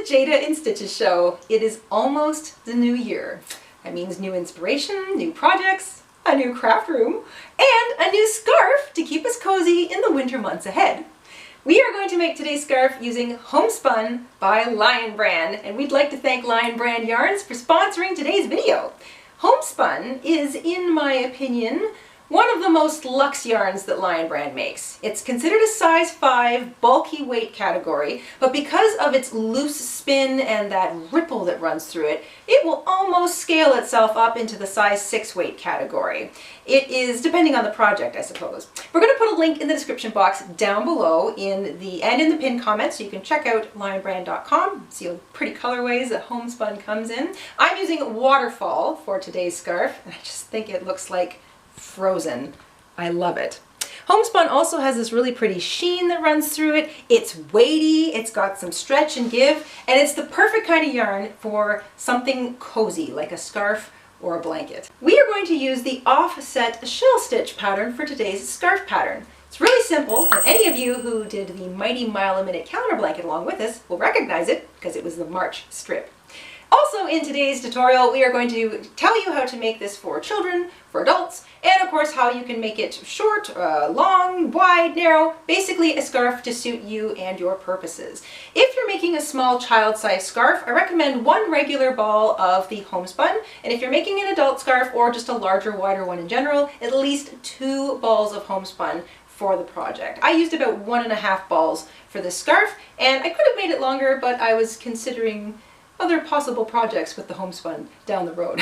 Jayda InStitches show. It is almost the new year. That means new inspiration, new projects, a new craft room, and a new scarf to keep us cozy in the winter months ahead. We are going to make today's scarf using Homespun by Lion Brand, and we'd like to thank Lion Brand Yarns for sponsoring today's video. Homespun is, in my opinion, one of the most luxe yarns that Lion Brand makes. It's considered a size 5 bulky weight category, but because of its loose spin and that ripple that runs through it, it will almost scale itself up into the size 6 weight category. It is depending on the project, I suppose. We're going to put a link in the description box down below in the pinned comments, so you can check out lionbrand.com, see all the pretty colorways that Homespun comes in. I'm using Waterfall for today's scarf, and I just think it looks like frozen. I love it. Homespun also has this really pretty sheen that runs through it. It's weighty, it's got some stretch and give, and it's the perfect kind of yarn for something cozy like a scarf or a blanket. We are going to use the offset shell stitch pattern for today's scarf pattern. It's really simple, and any of you who did the Mighty Mile a Minute calendar blanket along with us will recognize it because it was the March strip. Also in today's tutorial, we are going to tell you how to make this for children, for adults, and of course how you can make it short, long, wide, narrow, basically a scarf to suit you and your purposes. If you're making a small child-sized scarf, I recommend one regular ball of the Homespun, and if you're making an adult scarf or just a larger, wider one in general, at least 2 balls of Homespun for the project. I used about 1.5 balls for this scarf, and I could have made it longer, but I was considering other possible projects with the Homespun down the road.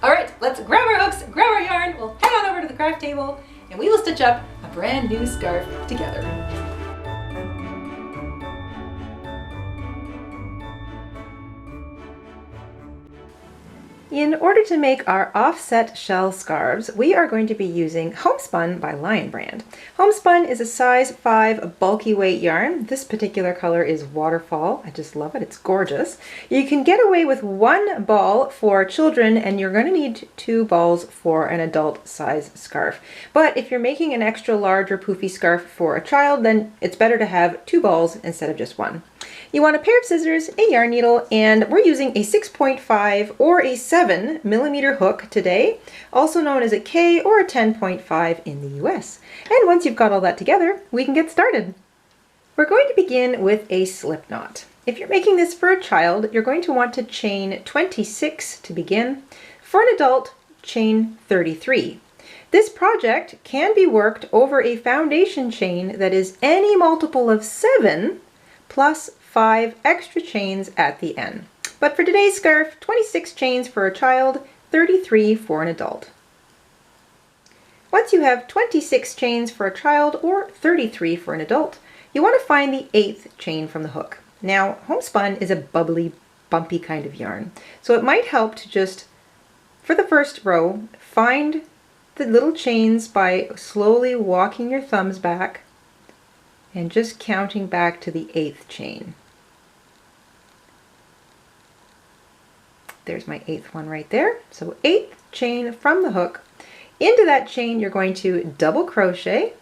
All right, let's grab our hooks, grab our yarn, we'll head on over to the craft table, and we will stitch up a brand new scarf together. In order to make our offset shell scarves, we are going to be using Homespun by Lion Brand. Homespun is a size 5 bulky weight yarn. This particular color is Waterfall. I just love it. It's gorgeous. You can get away with 1 ball for children, and you're going to need 2 balls for an adult size scarf. But if you're making an extra large or poofy scarf for a child, then it's better to have 2 balls instead of just 1. You want a pair of scissors, a yarn needle, and we're using a 6.5 or a 7mm hook today, also known as a K or a 10.5 in the US. And once you've got all that together, we can get started. We're going to begin with a slip knot. If you're making this for a child, you're going to want to chain 26 to begin. For an adult, chain 33. This project can be worked over a foundation chain that is any multiple of 7 plus 5 extra chains at the end. But for today's scarf, 26 chains for a child, 33 for an adult. Once you have 26 chains for a child or 33 for an adult, you want to find the 8th chain from the hook. Now, Homespun is a bubbly, bumpy kind of yarn, so it might help to just, for the first row, find the little chains by slowly walking your thumbs back and just counting back to the 8th chain. There's my 8th one right there. So 8th chain from the hook. Into that chain you're going to double crochet,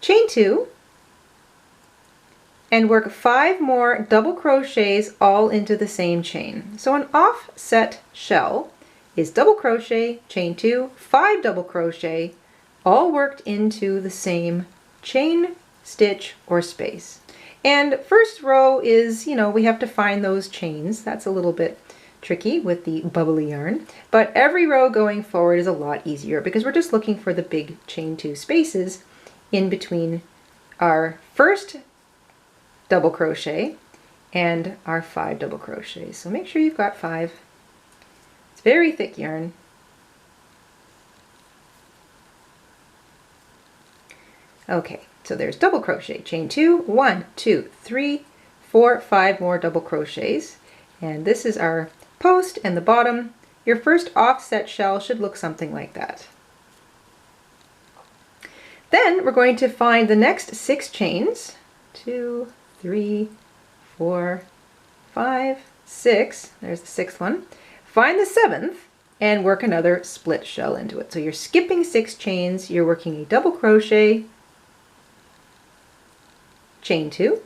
chain 2, and work 5 more double crochets all into the same chain. So an offset shell is double crochet, chain 2, 5 double crochet, all worked into the same chain, stitch, or space. And first row is, we have to find those chains. That's a little bit tricky with the bubbly yarn, but every row going forward is a lot easier because we're just looking for the big chain 2 spaces in between our first double crochet and our 5 double crochets. So make sure you've got 5. It's very thick yarn. Okay, so there's double crochet, chain 2, 1, 2, 3, 4, 5 more double crochets. And this is our post and the bottom. Your first offset shell should look something like that. Then we're going to find the next 6 chains, 2, 3, 4, 5, 6, there's the 6th one. Find the 7th and work another split shell into it. So you're skipping 6 chains, you're working a double crochet, chain 2,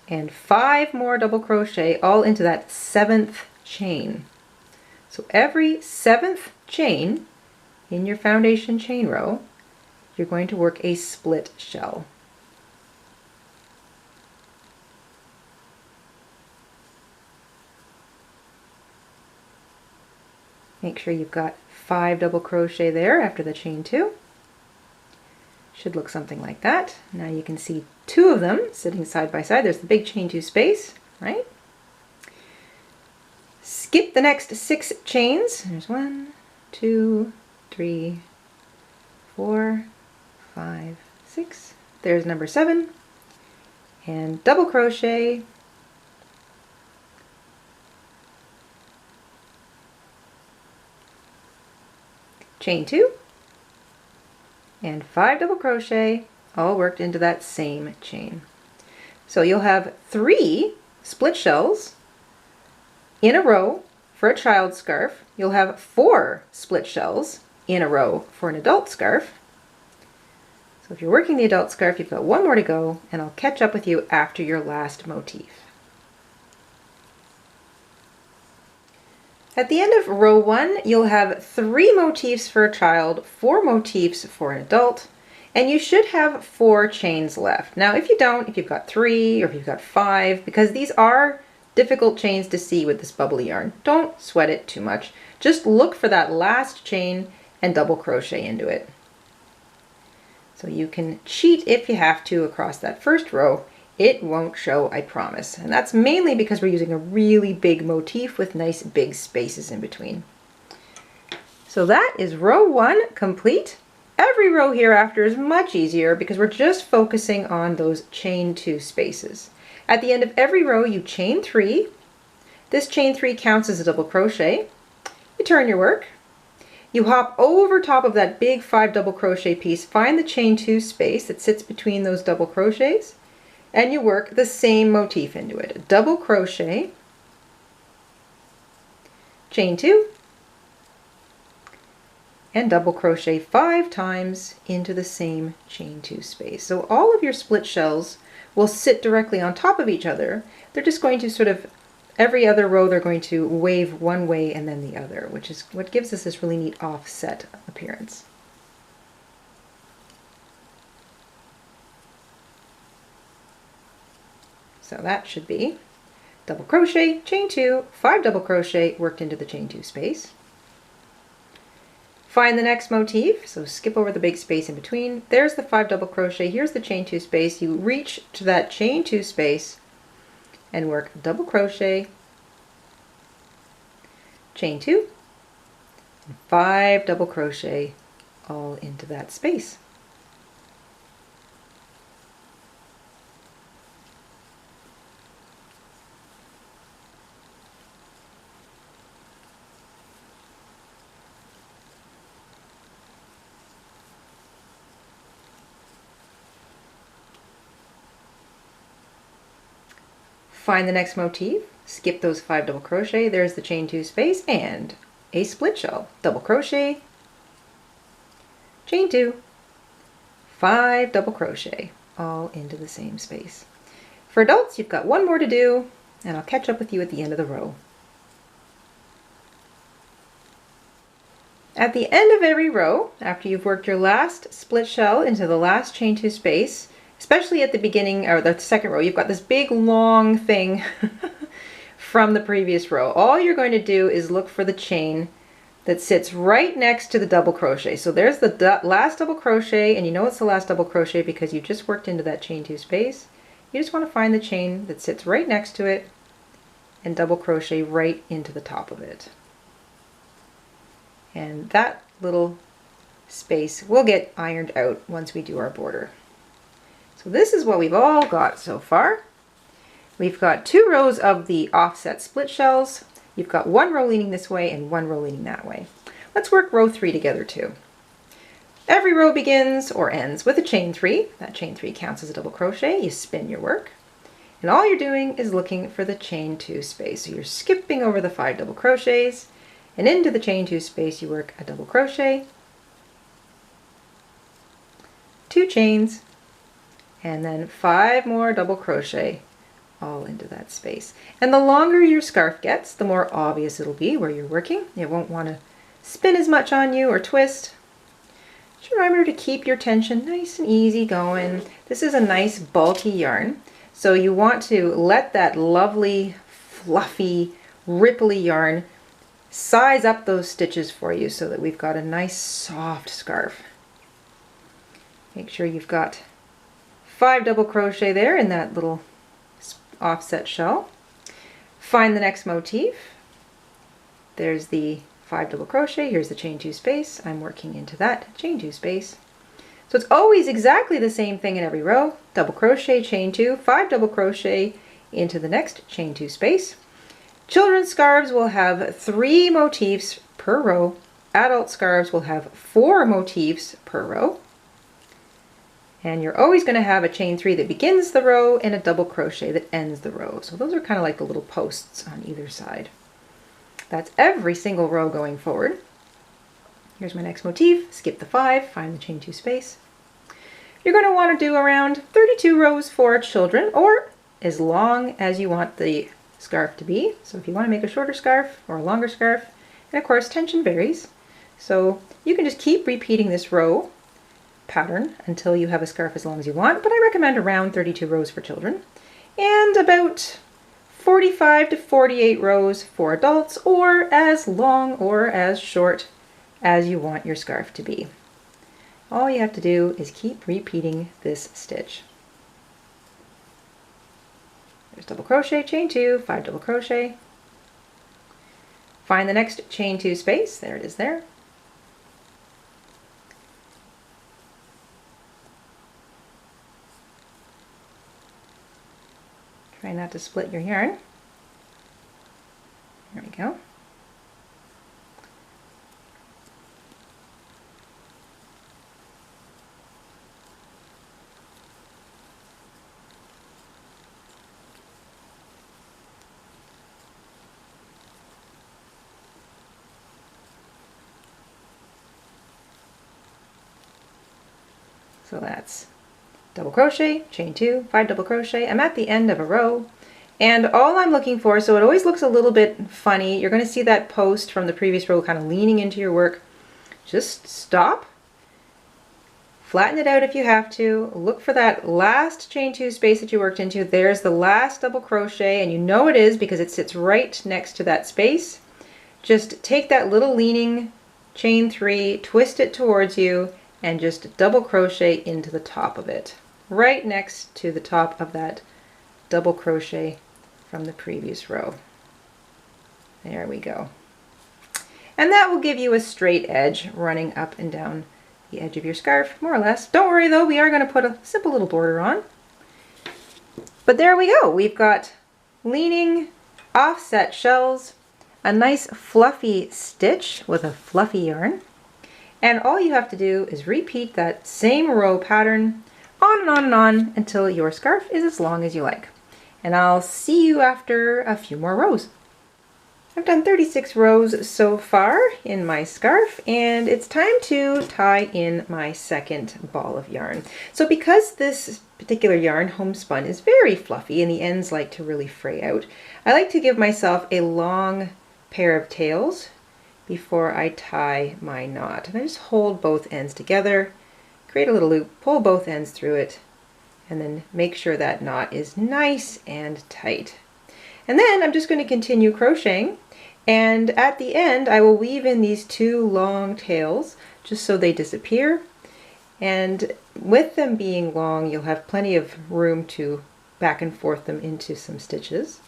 and 5 more double crochet all into that 7th chain. So every 7th chain in your foundation chain row, you're going to work a split shell. Make sure you've got 5 double crochet there after the chain 2. Should look something like that. Now you can see 2 of them sitting side by side. There's the big chain 2 space, right? Skip the next 6 chains. There's 1, 2, 3, 4, 5, 6. There's number 7. And double crochet. Chain 2 and 5 double crochet all worked into that same chain. So you'll have 3 split shells in a row for a child scarf. You'll have 4 split shells in a row for an adult scarf. So if you're working the adult scarf, you've got 1 more to go, and I'll catch up with you after your last motif. At the end of row 1, you'll have 3 motifs for a child, 4 motifs for an adult, and you should have 4 chains left. Now, if you don't, if you've got 3 or if you've got 5, because these are difficult chains to see with this bubbly yarn, don't sweat it too much. Just look for that last chain and double crochet into it. So you can cheat if you have to across that first row. It won't show, I promise. And that's mainly because we're using a really big motif with nice big spaces in between. So that is row 1 complete. Every row hereafter is much easier because we're just focusing on those chain 2 spaces. At the end of every row, you chain 3. This chain 3 counts as a double crochet. You turn your work. You hop over top of that big 5 double crochet piece, find the chain 2 space that sits between those double crochets, and you work the same motif into it. Double crochet, chain 2, and double crochet 5 times into the same chain 2 space. So all of your split shells will sit directly on top of each other. They're just going to sort of, every other row they're going to wave one way and then the other, which is what gives us this really neat offset appearance. So that should be double crochet, chain 2, 5 double crochet worked into the chain 2 space. Find the next motif, so skip over the big space in between. There's the 5 double crochet, here's the chain 2 space. You reach to that chain 2 space and work double crochet, chain 2, and 5 double crochet all into that space. Find the next motif, skip those 5 double crochet, there's the chain 2 space and a split shell. Double crochet, chain 2, 5 double crochet all into the same space. For adults, you've got 1 more to do, and I'll catch up with you at the end of the row. At the end of every row, after you've worked your last split shell into the last chain 2 space, especially at the beginning or the second row, you've got this big long thing from the previous row. All you're going to do is look for the chain that sits right next to the double crochet. So there's the last double crochet, and you know it's the last double crochet because you just worked into that chain 2 space. You just want to find the chain that sits right next to it and double crochet right into the top of it. And that little space will get ironed out once we do our border. So this is what we've all got so far. We've got 2 rows of the offset split shells. You've got 1 row leaning this way and 1 row leaning that way. Let's work row 3 together too. Every row begins or ends with a chain 3. That chain 3 counts as a double crochet. You spin your work. And all you're doing is looking for the chain 2 space. So you're skipping over the 5 double crochets and into the chain 2 space you work a double crochet, 2 chains, and then 5 more double crochet all into that space. And the longer your scarf gets, the more obvious it'll be where you're working. You won't want to spin as much on you or twist. Just remember to keep your tension nice and easy going. This is a nice bulky yarn, so you want to let that lovely, fluffy, ripply yarn size up those stitches for you so that we've got a nice soft scarf. Make sure you've got 5 double crochet there in that little offset shell. Find the next motif. There's the 5 double crochet, here's the chain 2 space. I'm working into that chain 2 space. So it's always exactly the same thing in every row. Double crochet, chain 2, 5 double crochet into the next chain 2 space. Children's scarves will have 3 motifs per row. Adult scarves will have 4 motifs per row. And you're always going to have a chain 3 that begins the row and a double crochet that ends the row. So those are kind of like the little posts on either side. That's every single row going forward. Here's my next motif. Skip the 5, find the chain 2 space. You're going to want to do around 32 rows for children, or as long as you want the scarf to be. So if you want to make a shorter scarf or a longer scarf, and of course tension varies. So you can just keep repeating this row pattern until you have a scarf as long as you want, but I recommend around 32 rows for children and about 45 to 48 rows for adults, or as long or as short as you want your scarf to be. All you have to do is keep repeating this stitch. There's double crochet, chain 2, 5 double crochet. Find the next chain 2 space. There it is there. Try not to split your yarn. There we go. So that's double crochet, chain 2, 5 double crochet. I'm at the end of a row, and all I'm looking for, so it always looks a little bit funny. You're going to see that post from the previous row kind of leaning into your work. Just stop, flatten it out if you have to, look for that last chain 2 space that you worked into. There's the last double crochet, and you know it is because it sits right next to that space. Just take that little leaning chain 3, twist it towards you, and just double crochet into the top of it, right next to the top of that double crochet from the previous row. There we go. And that will give you a straight edge running up and down the edge of your scarf, more or less. Don't worry though, we are going to put a simple little border on. But there we go. We've got leaning offset shells, a nice fluffy stitch with a fluffy yarn. And all you have to do is repeat that same row pattern on and on and on until your scarf is as long as you like. And I'll see you after a few more rows. I've done 36 rows so far in my scarf, and it's time to tie in my second ball of yarn. So because this particular yarn, Homespun, is very fluffy and the ends like to really fray out, I like to give myself a long pair of tails before I tie my knot. And I just hold both ends together, create a little loop, pull both ends through it, and then make sure that knot is nice and tight. And then I'm just going to continue crocheting, and at the end I will weave in these 2 long tails just so they disappear. And with them being long, you'll have plenty of room to back and forth them into some stitches.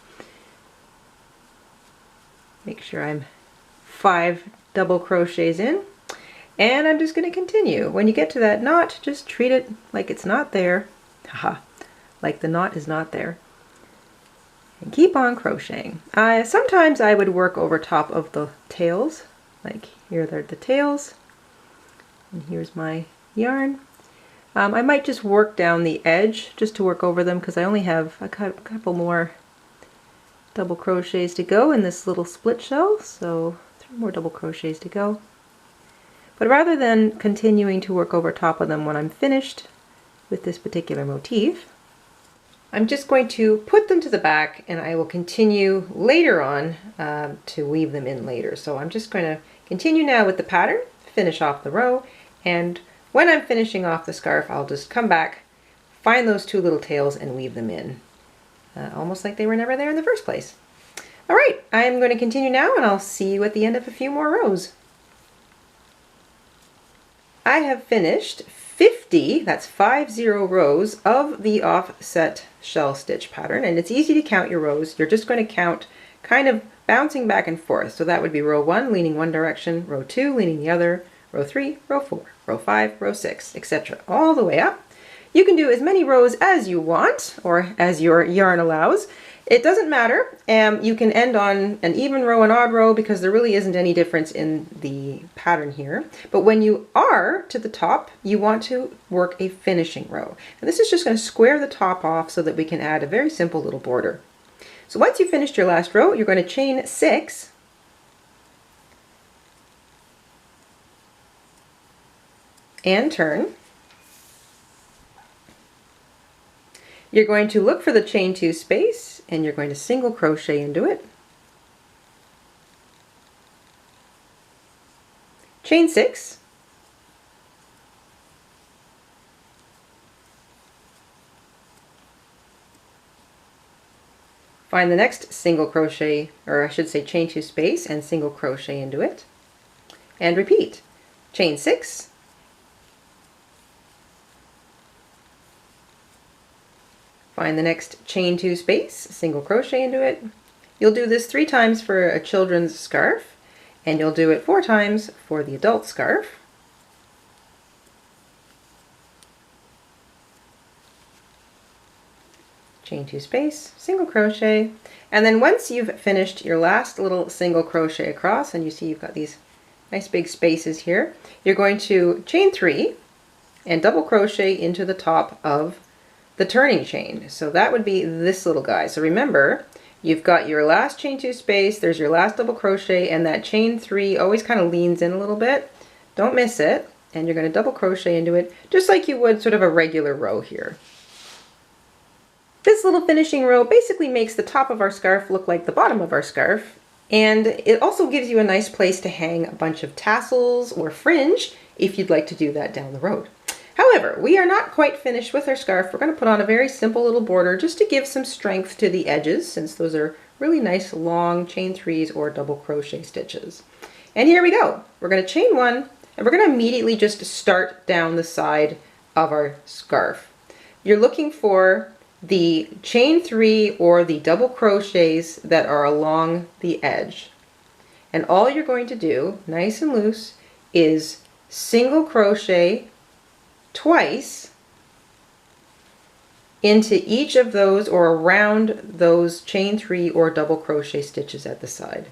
Make sure I'm 5 double crochets in, and I'm just going to continue. When you get to that knot, just treat it like it's not there. Haha, like the knot is not there. And keep on crocheting. Sometimes I would work over top of the tails, like here are the tails, and here's my yarn. I might just work down the edge just to work over them because I only have a couple more double crochets to go in this little split shell. So More double crochets to go. But rather than continuing to work over top of them when I'm finished with this particular motif, I'm just going to put them to the back, and I will continue later on to weave them in later. So I'm just going to continue now with the pattern, finish off the row, and when I'm finishing off the scarf, I'll just come back, find those two little tails, and weave them in, almost like they were never there in the first place. All right, I'm going to continue now, and I'll see you at the end of a few more rows. I have finished 50, that's 50 rows of the offset shell stitch pattern, and it's easy to count your rows. You're just going to count kind of bouncing back and forth. So that would be row 1 leaning one direction, row 2 leaning the other, row 3, row 4, row 5, row 6, etc. all the way up. You can do as many rows as you want, or as your yarn allows. It doesn't matter. You can end on an even row, an odd row, because there really isn't any difference in the pattern here. But when you are to the top, you want to work a finishing row. And this is just going to square the top off so that we can add a very simple little border. So once you've finished your last row, you're going to chain 6. And turn. You're going to look for the chain 2 space, and you're going to single crochet into it. Chain 6. Find the next single crochet, or I should say chain 2 space, and single crochet into it. And repeat. Chain 6. Find the next chain 2 space, single crochet into it. You'll do this 3 times for a children's scarf, and you'll do it 4 times for the adult scarf. Chain 2 space, single crochet, and then once you've finished your last little single crochet across, and you see you've got these nice big spaces here, you're going to chain 3 and double crochet into the top of the turning chain. So that would be this little guy. So remember, you've got your last chain 2 space, there's your last double crochet, and that chain 3 always kind of leans in a little bit. Don't miss it. And you're going to double crochet into it just like you would sort of a regular row here. This little finishing row basically makes the top of our scarf look like the bottom of our scarf, and it also gives you a nice place to hang a bunch of tassels or fringe if you'd like to do that down the road. However, we are not quite finished with our scarf. We're going to put on a very simple little border just to give some strength to the edges, since those are really nice long chain 3s or double crochet stitches. And here we go. We're going to chain 1, and we're going to immediately just start down the side of our scarf. You're looking for the chain 3 or the double crochets that are along the edge. And all you're going to do, nice and loose, is single crochet twice into each of those or around those chain 3 or double crochet stitches at the side.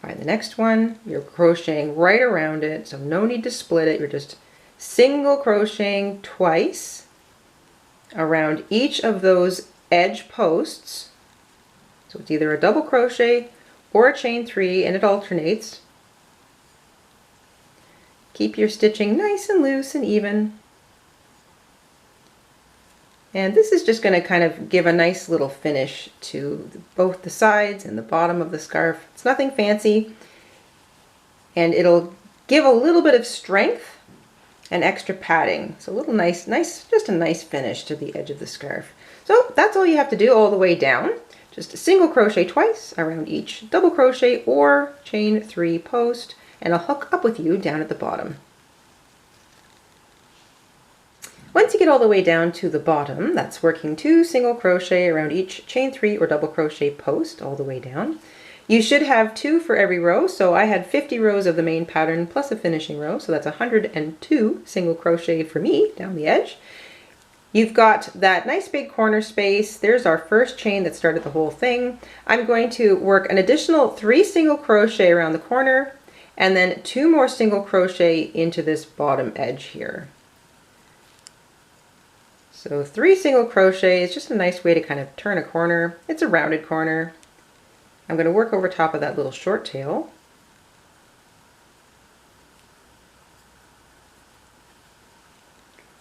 Find the next one, you're crocheting right around it, so no need to split it, you're just single crocheting twice around each of those edge posts. So it's either a double crochet or a chain 3, and it alternates. Keep your stitching nice and loose and even. And this is just going to kind of give a nice little finish to both the sides and the bottom of the scarf. It's nothing fancy, and it'll give a little bit of strength and extra padding. So a little nice, just a nice finish to the edge of the scarf. So that's all you have to do all the way down. Just a single crochet twice around each double crochet or chain 3 post, and I'll hook up with you down at the bottom. Once you get all the way down to the bottom, that's working 2 single crochet around each chain 3 or double crochet post all the way down. You should have 2 for every row, so I had 50 rows of the main pattern plus a finishing row, so that's 102 single crochet for me down the edge. You've got that nice big corner space. There's our first chain that started the whole thing. I'm going to work an additional 3 single crochet around the corner, and then 2 more single crochet into this bottom edge here. So 3 single crochet is just a nice way to kind of turn a corner. It's a rounded corner. I'm going to work over top of that little short tail.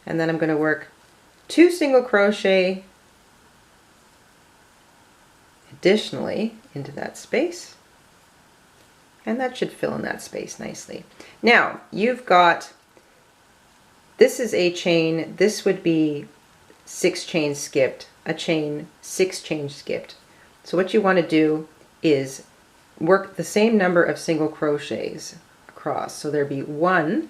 and then I'm going to work 2 single crochet additionally into that space, and that should fill in that space nicely. Now you've got, this is a chain, this would be 6 chains skipped, a chain, 6 chains skipped. So what you want to do is work the same number of single crochets across. So there'd be 1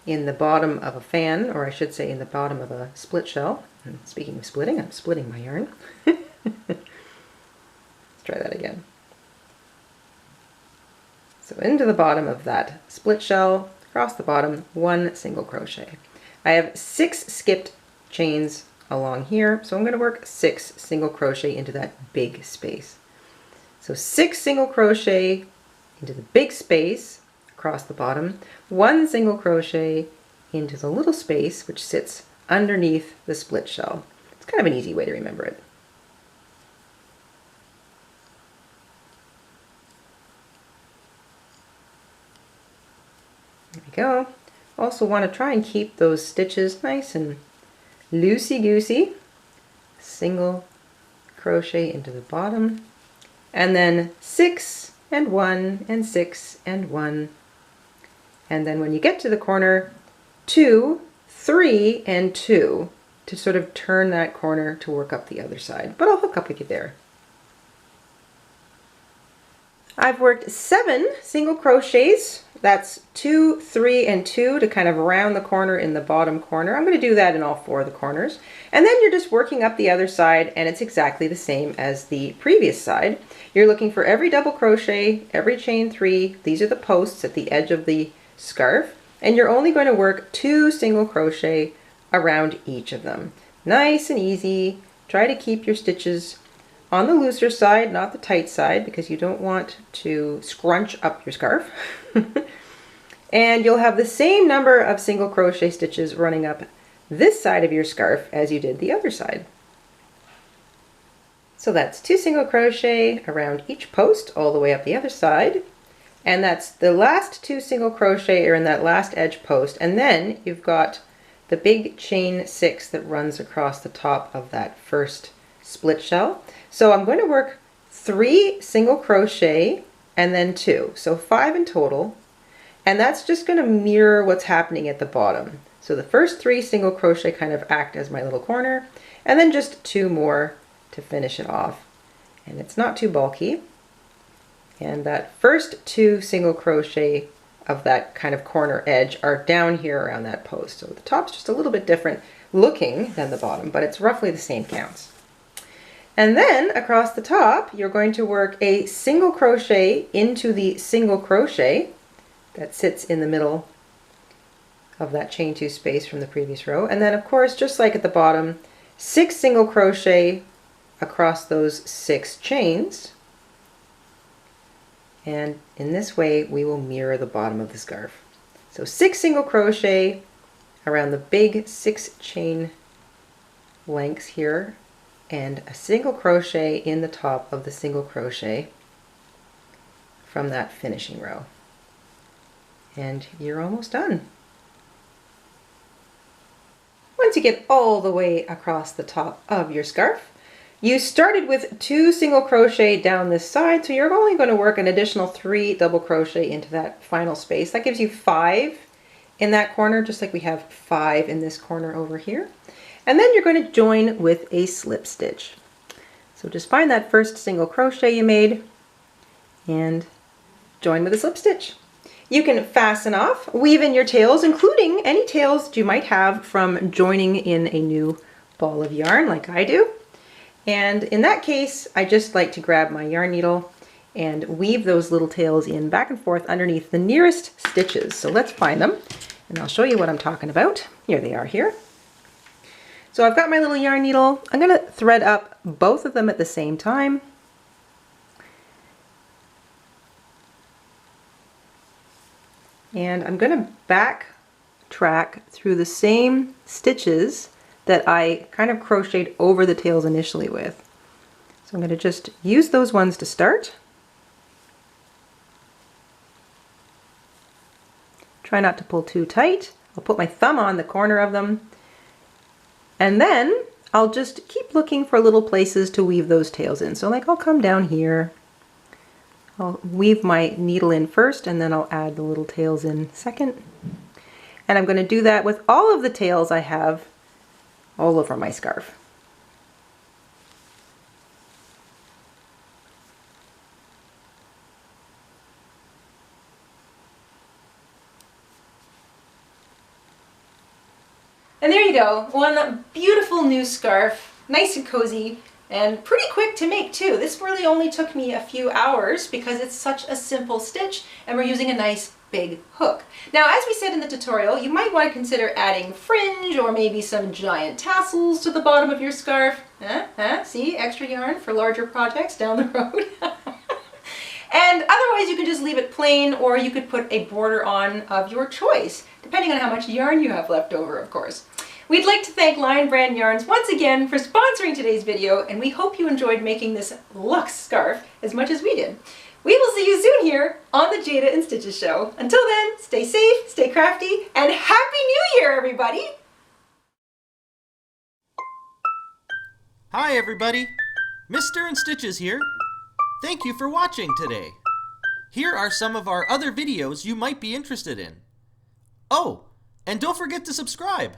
in the bottom of a fan, or I should say in the bottom of a split shell. And speaking of splitting, I'm splitting my yarn. Let's try that again. So into the bottom of that split shell, across the bottom, 1 single crochet. I have 6 skipped chains along here, so I'm going to work 6 single crochet into that big space. So 6 single crochet into the big space across the bottom, 1 single crochet into the little space which sits underneath the split shell. It's kind of an easy way to remember it. There we go. Also want to try and keep those stitches nice and loosey-goosey. Single crochet into the bottom, and then 6 and 1 and 6 and 1, and then when you get to the corner, 2, 3 and 2 to sort of turn that corner to work up the other side. But I'll hook up with you there. I've worked 7 single crochets. That's 2, 3 and 2 to kind of round the corner in the bottom corner. I'm going to do that in all 4 of the corners. And then you're just working up the other side, and it's exactly the same as the previous side. You're looking for every double crochet, every chain 3. These are the posts at the edge of the scarf, and you're only going to work 2 single crochet around each of them. Nice and easy. Try to keep your stitches on the looser side, not the tight side, because you don't want to scrunch up your scarf. And you'll have the same number of single crochet stitches running up this side of your scarf as you did the other side. So that's 2 single crochet around each post all the way up the other side, and that's the last 2 single crochet are in that last edge post, and then you've got the big chain 6 that runs across the top of that first split shell. So I'm going to work 3 single crochet and then 2, so 5 in total, and that's just going to mirror what's happening at the bottom. So the first 3 single crochet kind of act as my little corner, and then just 2 more to finish it off. And it's not too bulky. And that first 2 single crochet of that kind of corner edge are down here around that post. So the top's just a little bit different looking than the bottom, but it's roughly the same counts. And then across the top, you're going to work a single crochet into the single crochet that sits in the middle of that chain 2 space from the previous row. And then of course, just like at the bottom, 6 single crochet across those 6 chains. And in this way, we will mirror the bottom of the scarf. So 6 single crochet around the big 6 chain lengths here, and a single crochet in the top of the single crochet from that finishing row. And you're almost done. Once you get all the way across the top of your scarf, you started with 2 single crochet down this side, so you're only going to work an additional 3 double crochet into that final space. That gives you 5 in that corner, just like we have 5 in this corner over here. And then you're going to join with a slip stitch. So just find that first single crochet you made and join with a slip stitch. You can fasten off, weave in your tails, including any tails you might have from joining in a new ball of yarn like I do. And in that case, I just like to grab my yarn needle and weave those little tails in back and forth underneath the nearest stitches. So let's find them, and I'll show you what I'm talking about. Here they are here. So I've got my little yarn needle. I'm going to thread up both of them at the same time. And I'm going to backtrack through the same stitches that I kind of crocheted over the tails initially with. So I'm going to just use those ones to start. Try not to pull too tight. I'll put my thumb on the corner of them And then I'll just keep looking for little places to weave those tails in. So like I'll come down here, I'll weave my needle in first, and then I'll add the little tails in second. And I'm going to do that with all of the tails I have all over my scarf. And there you go, one beautiful new scarf, nice and cozy, and pretty quick to make too. This really only took me a few hours because it's such a simple stitch and we're using a nice big hook. Now, as we said in the tutorial, you might want to consider adding fringe or maybe some giant tassels to the bottom of your scarf. See, extra yarn for larger projects down the road. And otherwise you could just leave it plain, or you could put a border on of your choice, depending on how much yarn you have left over, of course. We'd like to thank Lion Brand Yarns once again for sponsoring today's video, and we hope you enjoyed making this luxe scarf as much as we did. We will see you soon here on the Jayda and Stitches show. Until then, stay safe, stay crafty, and Happy New Year, everybody! Hi everybody, Mr. InStitches here. Thank you for watching today. Here are some of our other videos you might be interested in. Oh, and don't forget to subscribe.